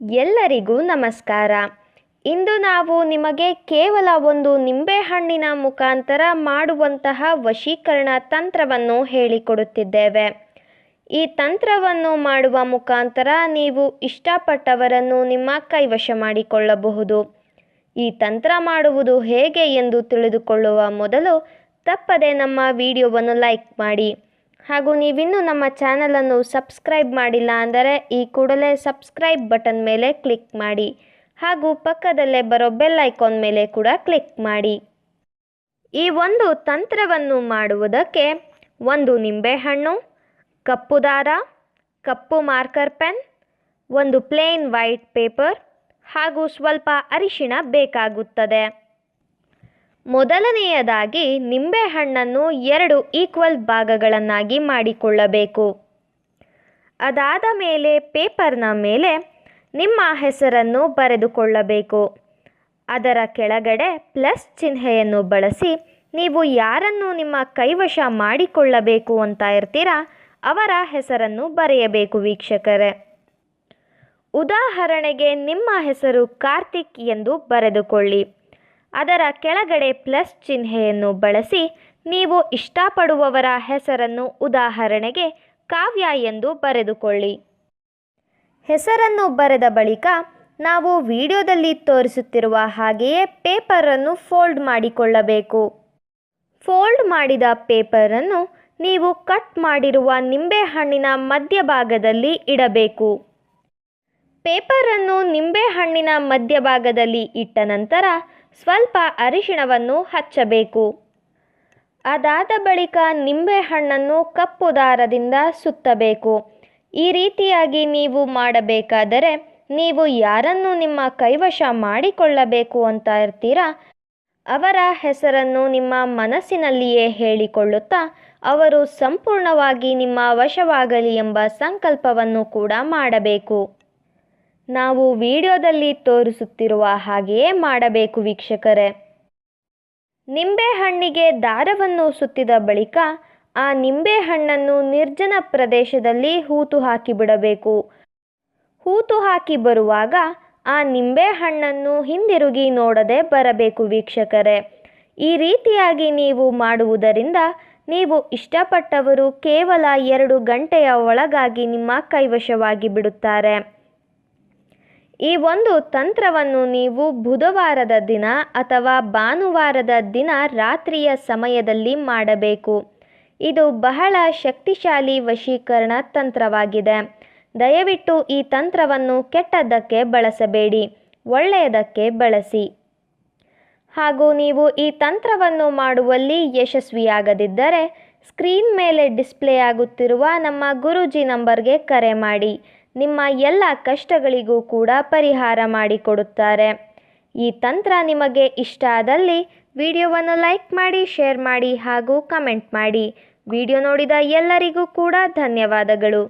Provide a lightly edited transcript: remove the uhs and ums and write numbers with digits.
ಎಲ್ಲರಿಗೂ ನಮಸ್ಕಾರ. ಇಂದು ನಾವು ನಿಮಗೆ ಕೇವಲ ಒಂದು ನಿಂಬೆಹಣ್ಣಿನ ಮುಖಾಂತರ ಮಾಡುವಂತಹ ವಶೀಕರಣ ತಂತ್ರವನ್ನು ಹೇಳಿಕೊಡುತ್ತಿದ್ದೇವೆ. ಈ ತಂತ್ರವನ್ನು ಮಾಡುವ ಮುಖಾಂತರ ನೀವು ಇಷ್ಟಪಟ್ಟವರನ್ನು ನಿಮ್ಮ ಕೈವಶ ಮಾಡಿಕೊಳ್ಳಬಹುದು. ಈ ತಂತ್ರ ಮಾಡುವುದು ಹೇಗೆ ಎಂದು ತಿಳಿದುಕೊಳ್ಳುವ ಮೊದಲು ತಪ್ಪದೆ ನಮ್ಮ ವಿಡಿಯೋವನ್ನು ಲೈಕ್ ಮಾಡಿ. ಹಾಗೂ ನೀವಿನ್ನೂ ನಮ್ಮ ಚಾನಲನ್ನು ಸಬ್ಸ್ಕ್ರೈಬ್ ಮಾಡಿಲ್ಲ ಅಂದರೆ ಈ ಕೂಡಲೇ ಸಬ್ಸ್ಕ್ರೈಬ್ ಬಟನ್ ಮೇಲೆ ಕ್ಲಿಕ್ ಮಾಡಿ. ಹಾಗೂ ಪಕ್ಕದಲ್ಲೇ ಬರೋ ಬೆಲ್ ಐಕಾನ್ ಮೇಲೆ ಕೂಡ ಕ್ಲಿಕ್ ಮಾಡಿ. ಈ ಒಂದು ತಂತ್ರವನ್ನು ಮಾಡುವುದಕ್ಕೆ ಒಂದು ನಿಂಬೆಹಣ್ಣು, ಕಪ್ಪು ದಾರ, ಕಪ್ಪು ಮಾರ್ಕರ್ ಪೆನ್, ಒಂದು ಪ್ಲೇನ್ ವೈಟ್ ಪೇಪರ್ ಹಾಗೂ ಸ್ವಲ್ಪ ಅರಿಶಿಣ ಬೇಕಾಗುತ್ತದೆ. ಮೊದಲನೆಯದಾಗಿ ನಿಂಬೆಹಣ್ಣನ್ನು 2 ಈಕ್ವಲ್ ಭಾಗಗಳನ್ನಾಗಿ ಮಾಡಿಕೊಳ್ಳಬೇಕು. ಅದಾದ ಮೇಲೆ ಪೇಪರ್ನ ಮೇಲೆ ನಿಮ್ಮ ಹೆಸರನ್ನು ಬರೆದುಕೊಳ್ಳಬೇಕು. ಅದರ ಕೆಳಗಡೆ ಪ್ಲಸ್ ಚಿಹ್ನೆಯನ್ನು ಬಳಸಿ ನೀವು ಯಾರನ್ನು ನಿಮ್ಮ ಕೈವಶ ಮಾಡಿಕೊಳ್ಳಬೇಕು ಅಂತ ಇರ್ತೀರಾ ಅವರ ಹೆಸರನ್ನು ಬರೆಯಬೇಕು ವೀಕ್ಷಕರೇ. ಉದಾಹರಣೆಗೆ ನಿಮ್ಮ ಹೆಸರು ಕಾರ್ತಿಕ್ ಎಂದು ಬರೆದುಕೊಳ್ಳಿ. ಅದರ ಕೆಳಗಡೆ ಪ್ಲಸ್ ಚಿಹ್ನೆಯನ್ನು ಬಳಸಿ ನೀವು ಇಷ್ಟಪಡುವವರ ಹೆಸರನ್ನು ಉದಾಹರಣೆಗೆ ಕಾವ್ಯ ಎಂದು ಬರೆದುಕೊಳ್ಳಿ. ಹೆಸರನ್ನು ಬರೆದ ಬಳಿಕ ನಾವು ವಿಡಿಯೋದಲ್ಲಿ ತೋರಿಸುತ್ತಿರುವ ಹಾಗೆಯೇ ಪೇಪರನ್ನು ಫೋಲ್ಡ್ ಮಾಡಿಕೊಳ್ಳಬೇಕು. ಫೋಲ್ಡ್ ಮಾಡಿದ ಪೇಪರನ್ನು ನೀವು ಕಟ್ ಮಾಡಿರುವ ನಿಂಬೆಹಣ್ಣಿನ ಮಧ್ಯಭಾಗದಲ್ಲಿ ಇಡಬೇಕು. ಪೇಪರನ್ನು ನಿಂಬೆಹಣ್ಣಿನ ಮಧ್ಯಭಾಗದಲ್ಲಿ ಇಟ್ಟ ನಂತರ ಸ್ವಲ್ಪ ಅರಿಶಿಣವನ್ನು ಹಚ್ಚಬೇಕು. ಅದಾದ ಬಳಿಕ ನಿಂಬೆಹಣ್ಣನ್ನು ಕಪ್ಪು ದಾರದಿಂದ ಸುತ್ತಬೇಕು. ಈ ರೀತಿಯಾಗಿ ನೀವು ಮಾಡಬೇಕಾದರೆ ನೀವು ಯಾರನ್ನು ನಿಮ್ಮ ಕೈವಶ ಮಾಡಿಕೊಳ್ಳಬೇಕು ಅಂತ ಇರ್ತೀರಾ ಅವರ ಹೆಸರನ್ನು ನಿಮ್ಮ ಮನಸ್ಸಿನಲ್ಲಿಯೇ ಹೇಳಿಕೊಳ್ಳುತ್ತಾ ಅವರು ಸಂಪೂರ್ಣವಾಗಿ ನಿಮ್ಮ ವಶವಾಗಲಿ ಎಂಬ ಸಂಕಲ್ಪವನ್ನು ಕೂಡ ಮಾಡಬೇಕು. ನಾವು ವಿಡಿಯೋದಲ್ಲಿ ತೋರಿಸುತ್ತಿರುವ ಹಾಗೆಯೇ ಮಾಡಬೇಕು ವೀಕ್ಷಕರೇ. ನಿಂಬೆಹಣ್ಣಿಗೆ ದಾರವನ್ನು ಸುತ್ತಿದ ಬಳಿಕ ಆ ನಿಂಬೆಹಣ್ಣನ್ನು ನಿರ್ಜನ ಪ್ರದೇಶದಲ್ಲಿ ಹೂತು ಹಾಕಿಬಿಡಬೇಕು. ಹೂತು ಹಾಕಿ ಬರುವಾಗ ಆ ನಿಂಬೆಹಣ್ಣನ್ನು ಹಿಂದಿರುಗಿ ನೋಡದೆ ಬರಬೇಕು ವೀಕ್ಷಕರೇ. ಈ ರೀತಿಯಾಗಿ ನೀವು ಮಾಡುವುದರಿಂದ ನೀವು ಇಷ್ಟಪಟ್ಟವರು ಕೇವಲ 2 ಗಂಟೆಯ ಒಳಗಾಗಿ ನಿಮ್ಮ ಕೈವಶವಾಗಿ ಬಿಡುತ್ತಾರೆ. ಈ ಒಂದು ತಂತ್ರವನ್ನು ನೀವು ಬುಧವಾರದ ದಿನ ಅಥವಾ ಭಾನುವಾರದ ದಿನ ರಾತ್ರಿಯ ಸಮಯದಲ್ಲಿ ಮಾಡಬೇಕು. ಇದು ಬಹಳ ಶಕ್ತಿಶಾಲಿ ವಶೀಕರಣ ತಂತ್ರವಾಗಿದೆ. ದಯವಿಟ್ಟು ಈ ತಂತ್ರವನ್ನು ಕೆಟ್ಟದ್ದಕ್ಕೆ ಬಳಸಬೇಡಿ, ಒಳ್ಳೆಯದಕ್ಕೆ ಬಳಸಿ. ಹಾಗೂ ನೀವು ಈ ತಂತ್ರವನ್ನು ಮಾಡುವಲ್ಲಿ ಯಶಸ್ವಿಯಾಗದಿದ್ದರೆ ಸ್ಕ್ರೀನ್ ಮೇಲೆ ಡಿಸ್ಪ್ಲೇ ಆಗುತ್ತಿರುವ ನಮ್ಮ ಗುರೂಜಿ ನಂಬರ್ಗೆ ಕರೆ ಮಾಡಿ. ನಿಮ್ಮ ಎಲ್ಲ ಕಷ್ಟಗಳಿಗೂ ಕೂಡ ಪರಿಹಾರ ಮಾಡಿಕೊಡುತ್ತಾರೆ. ಈ ತಂತ್ರ ನಿಮಗೆ ಇಷ್ಟ ಆದಲ್ಲಿ ವಿಡಿಯೋವನ್ನು ಲೈಕ್ ಮಾಡಿ, ಶೇರ್ ಮಾಡಿ ಹಾಗೂ ಕಮೆಂಟ್ ಮಾಡಿ. ವಿಡಿಯೋ ನೋಡಿದ ಎಲ್ಲರಿಗೂ ಕೂಡ ಧನ್ಯವಾದಗಳು.